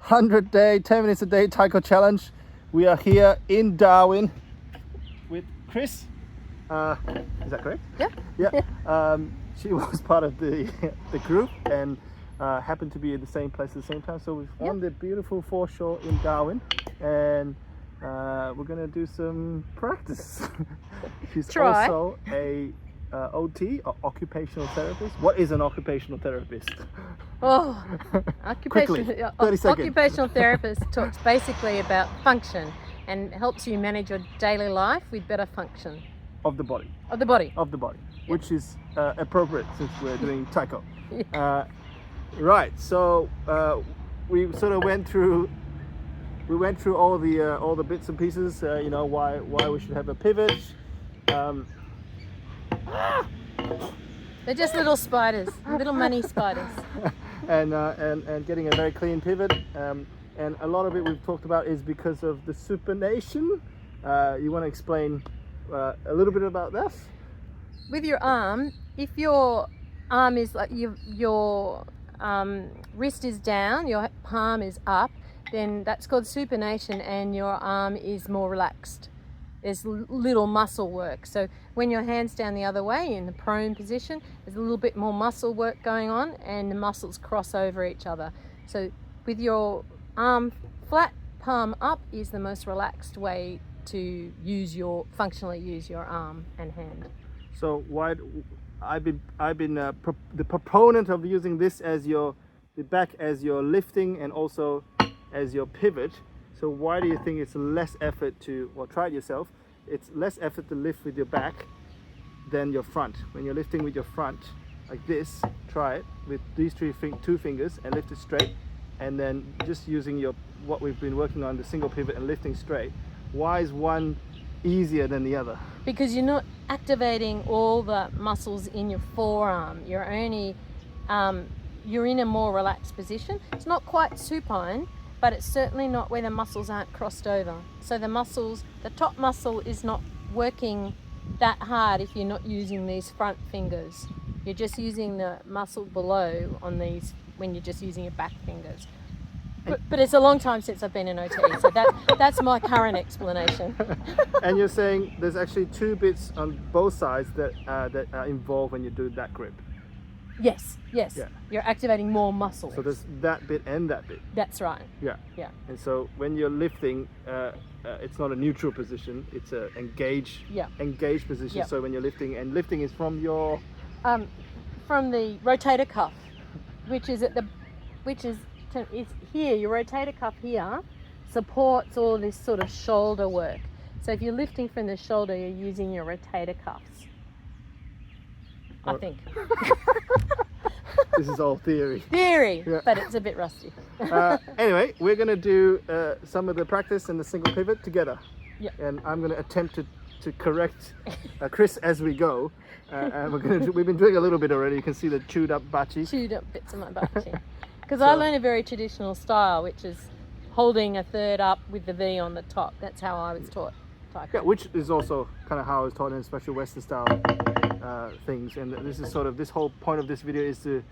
100-day, 10 minutes a day Taiko challenge. We are here in Darwin with Chris. Is that correct? Yeah. Yeah. She was part of the group and happened to be in the same place at the same time. So we've on the beautiful foreshore in Darwin, and we're gonna do some practice. She's also a OT, or occupational therapist. What is an occupational therapist? Oh, Quickly, 30 seconds. Occupational therapist talks basically about function and helps you manage your daily life with better function. Of the body. Of the body. Of the body, Yep. which is appropriate since we're doing Taiko. Right. So we sort of went through all the bits and pieces. You know why we should have a pivot. They're just little spiders, little money spiders. and getting a very clean pivot. And a lot of it we've talked about is because of the supination. You want to explain a little bit about that? With your arm, if your arm is like your wrist is down, your palm is up, then that's called supination, and your arm is more relaxed. There's little muscle work. So when your hand's down the other way in the prone position, there's a little bit more muscle work going on, and the muscles cross over each other. So with your arm flat, palm up is the most relaxed way to functionally use your arm and hand. So I've been the proponent of using this as the back as your lifting and also as your pivot. So why do you think it's less effort try it yourself? It's less effort to lift with your back than your front. When you're lifting with your front, like this, try it with these two fingers and lift it straight, and then just using what we've been working on, the single pivot and lifting straight. Why is one easier than the other? Because you're not activating all the muscles in your forearm. You're only you're in a more relaxed position. It's not quite supine, but it's certainly not where the muscles aren't crossed over. So the top muscle is not working that hard if you're not using these front fingers. You're just using the muscle below on these when you're just using your back fingers. But it's a long time since I've been in OT, so that's my current explanation. And you're saying there's actually two bits on both sides that are involved when you do that grip. Yes. Yeah. You're activating more muscles. So there's that bit and that bit. That's right. Yeah. And so when you're lifting, it's not a neutral position; it's a engaged position. Yeah. So when you're lifting is from your from the rotator cuff, which is here. Your rotator cuff here supports all this sort of shoulder work. So if you're lifting from the shoulder, you're using your rotator cuffs. I think. This is all theory. Yeah. But it's a bit rusty. Anyway, we're going to do some of the practice and the single pivot together. Yeah. And I'm going to attempt to correct Chris as we go. And we've been doing a little bit already. You can see the chewed up bachi. Chewed up bits of my bachi. Because I learned a very traditional style, which is holding a third up with the V on the top. That's how I was taught Taiko. Yeah, which is also kind of how I was taught in special Western style things. And this is this whole point of this video is to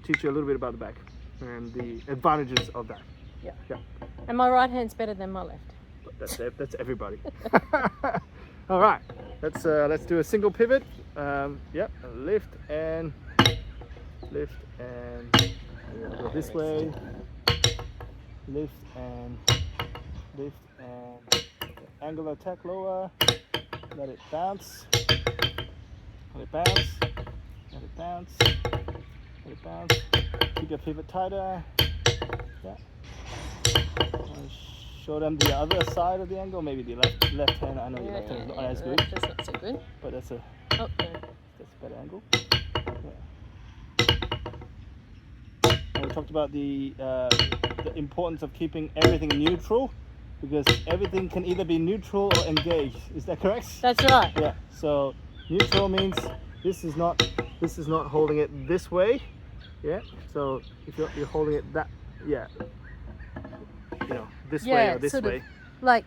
teach you a little bit about the back and the advantages of that. Yeah. And my right hand's better than my left. That's everybody. All right, let's do a single pivot. Lift and go this way. Lift and angle attack lower. Let it bounce. Let it bounce. Keep your pivot tighter. Yeah. And show them the other side of the angle, maybe the left hand. I know your left hand is not as good. That's not so good. But that's a better angle. Yeah. And we talked about the importance of keeping everything neutral, because everything can either be neutral or engaged. Is that correct? That's right. Yeah. So neutral means this is not holding it this way. Yeah. So if you're holding it this way or this way. Like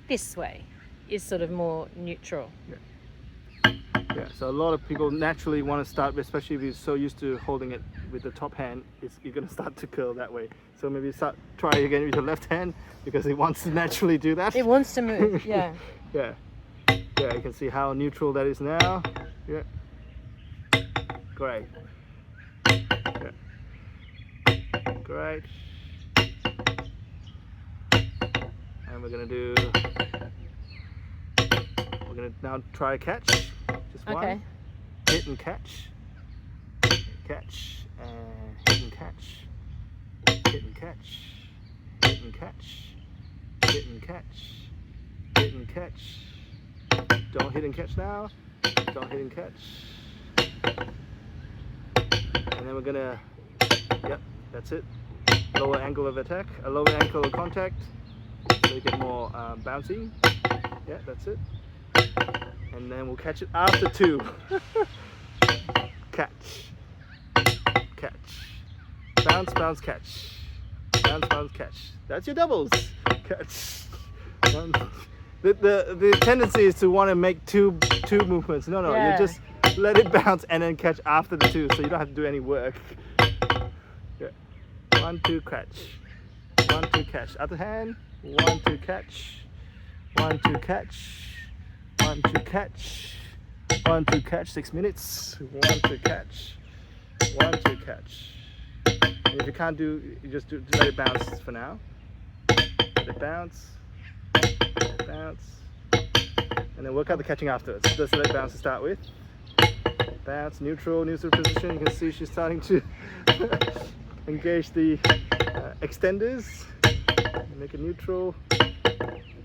this way is sort of more neutral. Yeah. Yeah, so a lot of people naturally want to start, especially if you're so used to holding it with the top hand, you're going to start to curl that way. So maybe try again with your left hand because it wants to naturally do that. It wants to move, yeah. Yeah. Yeah, you can see how neutral that is now. Yeah. Great. Yeah. Great. And we're going to now try a catch. Just one. Okay. Hit and catch. Catch. And hit and catch. Hit and catch. Hit and catch. Hit and catch. Hit and catch. Don't hit and catch now. Don't hit and catch. And then we're gonna, yep, that's it. Lower angle of attack, a lower angle of contact, so you get more bouncy. Yeah, that's it. And then we'll catch it after 2. Catch. Catch. Bounce, bounce, catch. Bounce, bounce, catch. That's your doubles. Catch. The tendency is to want to make two movements. No, Yeah. You just let it bounce and then catch after the 2, so you don't have to do any work. Yeah. 1, 2, catch. 1, 2, catch. Other hand. 1, 2, catch. 1, 2, catch. 1, 2, catch. 1, 2, catch. 6 minutes. 1, 2, catch. 1, 2, catch. And if you can't do, you just let it bounce for now. Let it bounce. Bounce, and then work out the catching afterwards. Just let it bounce to start with. Bounce, neutral position. You can see she's starting to engage the extenders. Make it neutral.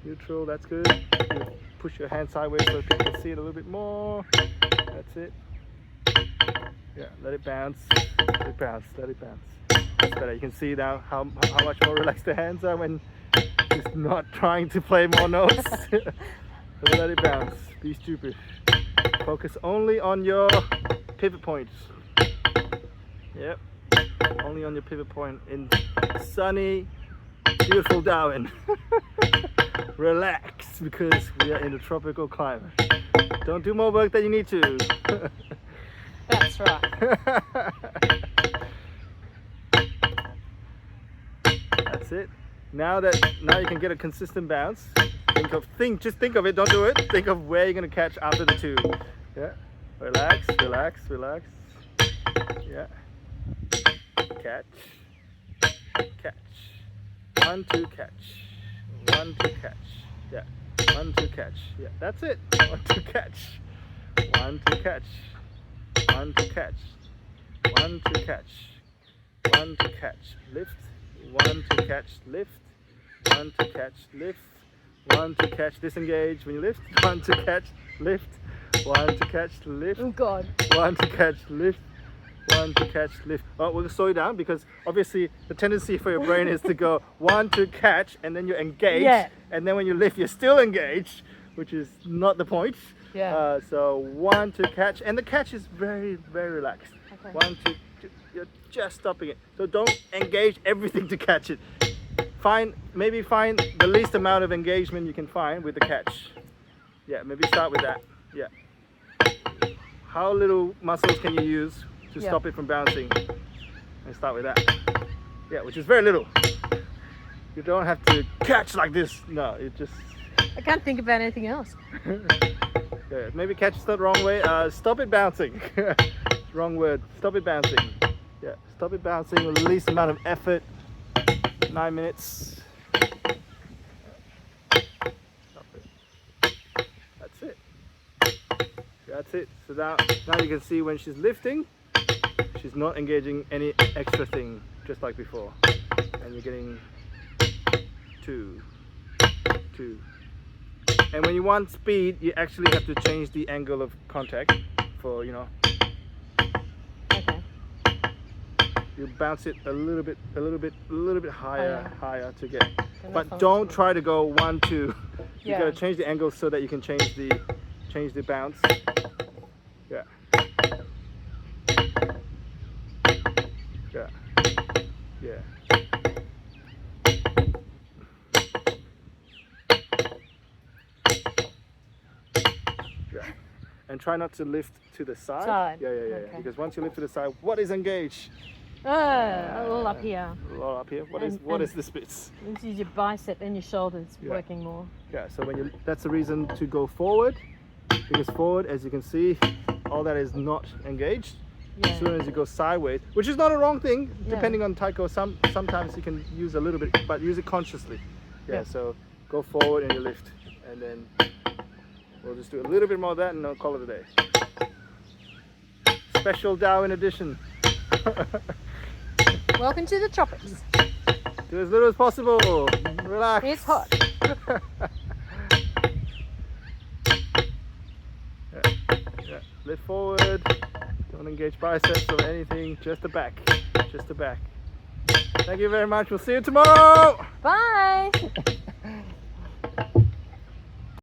Neutral, that's good. You push your hand sideways so people can see it a little bit more. That's it. Yeah, let it bounce. Let it bounce. Let it bounce. That's better. You can see now how much more relaxed the hands are when she's not trying to play more notes. So let it bounce. Be stupid. Focus only on your pivot points. Yep. Only on your pivot point in sunny, beautiful Darwin. Relax because we are in a tropical climate. Don't do more work than you need to. That's right. That's it. Now you can get a consistent bounce. Just think of it, don't do it. Think of where you're gonna catch after the 2. Yeah. Relax, relax, relax. Yeah. Catch. Catch. 1, 2, catch. 1, 2, catch. Yeah. 1, 2, catch. Yeah. That's it. 1, 2, catch. 1, 2, catch. 1, 2, catch. 1, 2, catch. 1, 2, catch. Lift. 1, 2, catch. Lift. 1, 2, catch. Lift. 1, 2, catch. Disengage when you lift. 1, 2, catch. Lift. 1, 2, catch. Lift. Oh God. 1, 2, catch. Lift. 1, 2, catch. Lift. Oh, we'll slow you down because obviously the tendency for your brain is to go 1, 2, catch, and then you're engaged. Yeah. And then when you lift, you're still engaged, which is not the point. Yeah. So 1, 2, catch, and the catch is very, very relaxed. Okay. 1, 2, you're just stopping it. So don't engage everything to catch it. Maybe find the least amount of engagement you can find with the catch. Yeah, maybe start with that. Yeah. How little muscles can you use to stop it from bouncing? And start with that. Yeah, which is very little. You don't have to catch like this. No, it just. I can't think about anything else. Yeah, maybe catch is the wrong way. Stop it bouncing. Wrong word. Stop it bouncing. Yeah, stop it bouncing with the least amount of effort. 9 minutes. Stop it. That's it. That's it. So now you can see when she's lifting, she's not engaging any extra thing, just like before. And you're getting 2, 2. And when you want speed, you actually have to change the angle of contact for, Okay. you bounce it a little bit higher to get. Then But that's don't all. try to go 1, 2. You Yeah. gotta change the angle so that you can change the bounce. Yeah. Yeah. Yeah. Yeah. And try not to lift to the side. Side. Yeah. Okay. Because once you lift to the side, what is engaged? A little up here. A lot up here. What is this bit? This is your bicep and your shoulders working more. Yeah. So that's the reason to go forward. Because forward, as you can see, all that is not engaged. Yeah. As soon as you go sideways, which is not a wrong thing, Yeah. depending on Taiko. Sometimes you can use a little bit, but use it consciously. Yeah. So go forward and you lift, and then we'll just do a little bit more of that, and I'll call it a day. Special Darwin edition. Welcome to the tropics. Do as little as possible. Relax. It's hot. Yeah. Lift forward. Don't engage biceps or anything. Just the back. Just the back. Thank you very much. We'll see you tomorrow. Bye.